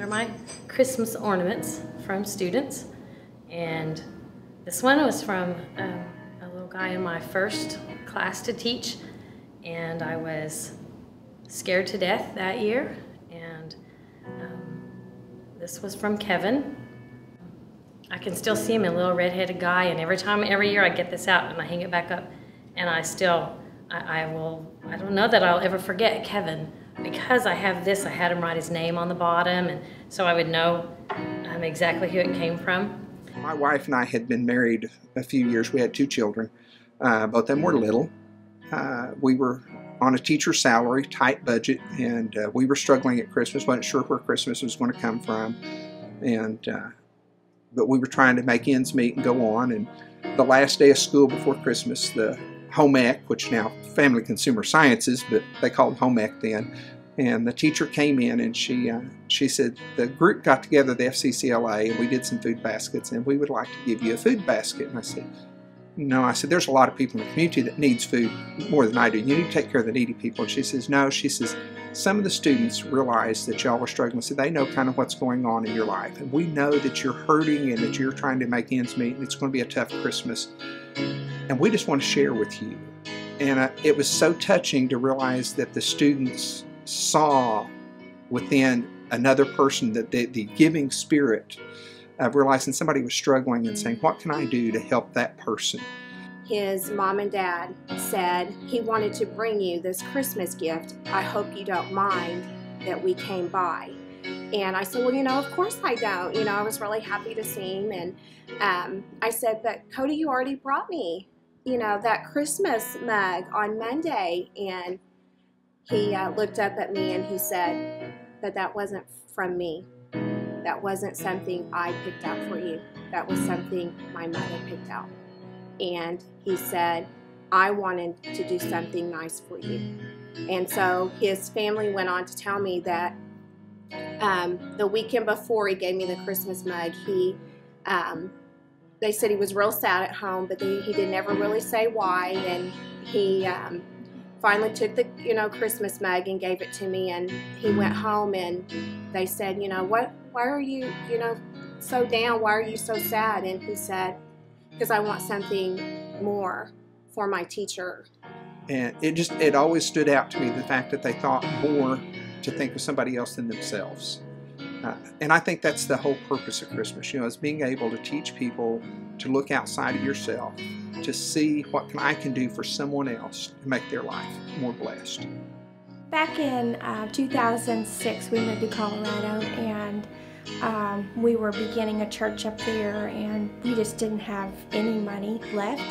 are my Christmas ornaments from students, and this one was from a little guy in my first class to teach, and I was scared to death that year. And this was from Kevin. I can still see him, a little red-headed guy, and every year I get this out and I hang it back up, and I don't know that I'll ever forget Kevin, because I have this. I had him write his name on the bottom, and so I would know exactly who it came from. My wife and I had been married a few years. We had 2 children. Both of them were little. We were on a teacher's salary, tight budget, and we were struggling at Christmas. Wasn't sure where Christmas was going to come from, but we were trying to make ends meet and go on. And the last day of school before Christmas, the home ec, which now Family Consumer Sciences, but they called home ec then, and the teacher came in and she said, the group got together, the FCCLA, and we did some food baskets, and we would like to give you a food basket. And I said, no, I said, there's a lot of people in the community that needs food more than I do. You need to take care of the needy people. And she says, no, she says, some of the students realize that y'all are struggling, so they know kind of what's going on in your life. And we know that you're hurting and that you're trying to make ends meet, and it's going to be a tough Christmas. And we just want to share with you. And it was so touching to realize that the students saw within another person that the giving spirit of realizing somebody was struggling and saying, what can I do to help that person? His mom and dad said he wanted to bring you this Christmas gift. I hope you don't mind that we came by. And I said, well, of course I don't. I was really happy to see him. And I said, but Cody, you already brought me, that Christmas mug on Monday. And he looked up at me and he said, but that wasn't from me. That wasn't something I picked out for you. That was something my mother picked out. And he said, I wanted to do something nice for you. And so his family went on to tell me that the weekend before he gave me the Christmas mug, they said he was real sad at home, but he didn't ever really say why. And he finally took the Christmas mug and gave it to me, and he went home and they said, why are you so down? Why are you so sad? And he said, because I want something more for my teacher. And it always stood out to me, the fact that they thought more to think of somebody else than themselves. And I think that's the whole purpose of Christmas, is being able to teach people to look outside of yourself, to see what I can do for someone else to make their life more blessed. Back in 2006, we moved to Colorado, and we were beginning a church up there, and we just didn't have any money left.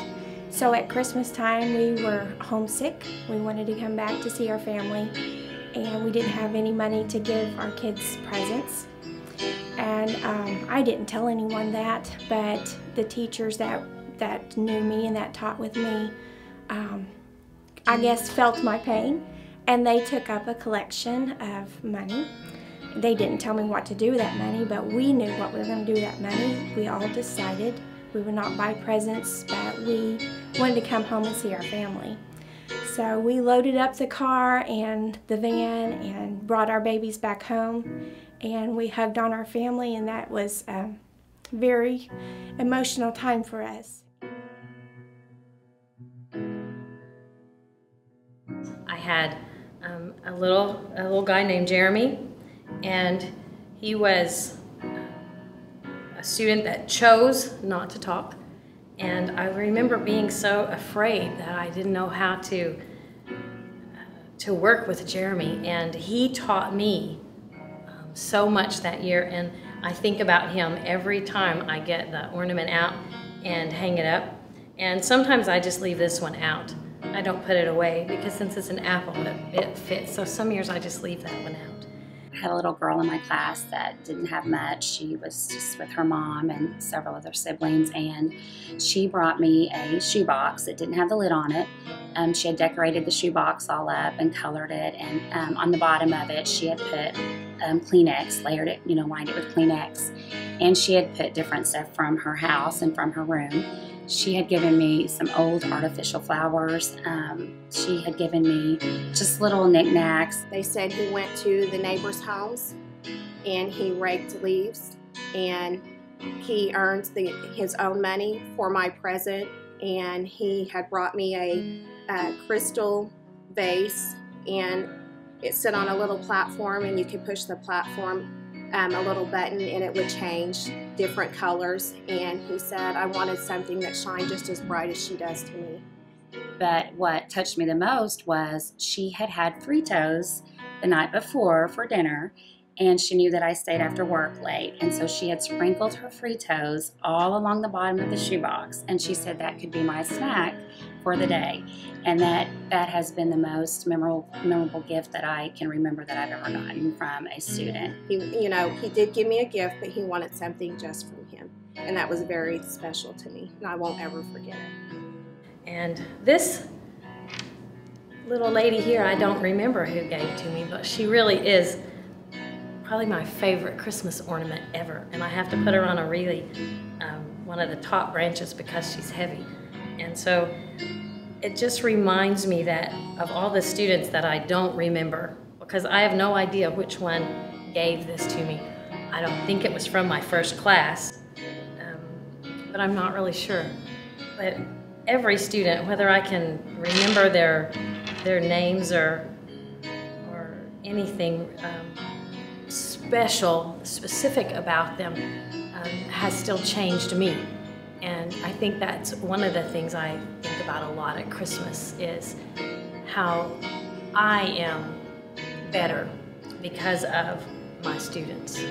So at Christmas time, we were homesick. We wanted to come back to see our family, and we didn't have any money to give our kids presents. And I didn't tell anyone that, but the teachers that knew me and that taught with me, I guess felt my pain, and they took up a collection of money. They didn't tell me what to do with that money, but we knew what we were going to do with that money. We all decided we would not buy presents, but we wanted to come home and see our family. So we loaded up the car and the van and brought our babies back home, and we hugged on our family, and that was a very emotional time for us. I had a little guy named Jeremy, and he was a student that chose not to talk. And I remember being so afraid that I didn't know how to work with Jeremy, and he taught me so much that year. And I think about him every time I get the ornament out and hang it up. And sometimes I just leave this one out. I don't put it away, because since it's an apple, it fits. So some years I just leave that one out. I had a little girl in my class that didn't have much. She was just with her mom and several other siblings, and she brought me a shoebox that didn't have the lid on it. She had decorated the shoebox all up and colored it, and on the bottom of it she had put Kleenex, layered it, lined it with Kleenex, and she had put different stuff from her house and from her room. She had given me some old artificial flowers. She had given me just little knickknacks. They said he went to the neighbors' homes and he raked leaves, and he earned his own money for my present, and he had brought me a crystal vase, and it sit on a little platform, and you could push the platform a little button and it would change different colors, and he said I wanted something that shined just as bright as she does to me. But what touched me the most was she had had Fritos the night before for dinner, and she knew that I stayed after work late, and so she had sprinkled her Fritos all along the bottom of the shoebox, and she said that could be my snack for the day. And that has been the most memorable gift that I can remember that I've ever gotten from a student. He did give me a gift, but he wanted something just from him, and that was very special to me, and I won't ever forget it. And this little lady here, I don't remember who gave to me, but she really is probably my favorite Christmas ornament ever. And I have to put her on a really, one of the top branches because she's heavy. And so it just reminds me that of all the students that I don't remember, because I have no idea which one gave this to me. I don't think it was from my first class, but I'm not really sure. But every student, whether I can remember their names or anything specific about them, has still changed me. And I think that's one of the things I think about a lot at Christmas, is how I am better because of my students.